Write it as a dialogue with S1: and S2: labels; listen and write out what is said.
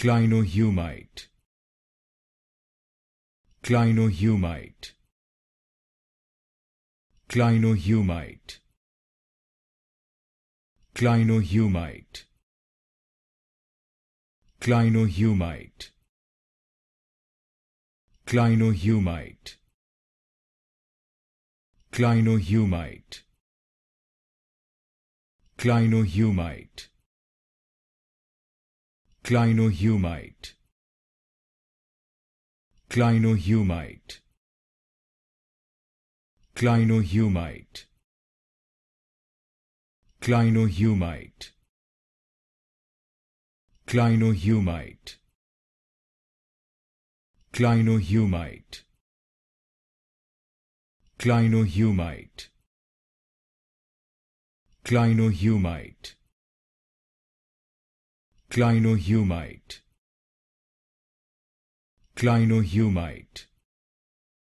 S1: Clinohumite, Clinohumite, Clinohumite, Clinohumite, Clinohumite, Clinohumite, Clinohumite, Clinohumite, Clinohumite, Clinohumite, Clinohumite, Clinohumite, Clinohumite, Clinohumite, Clinohumite, Clinohumite, Clinohumite, Clinohumite,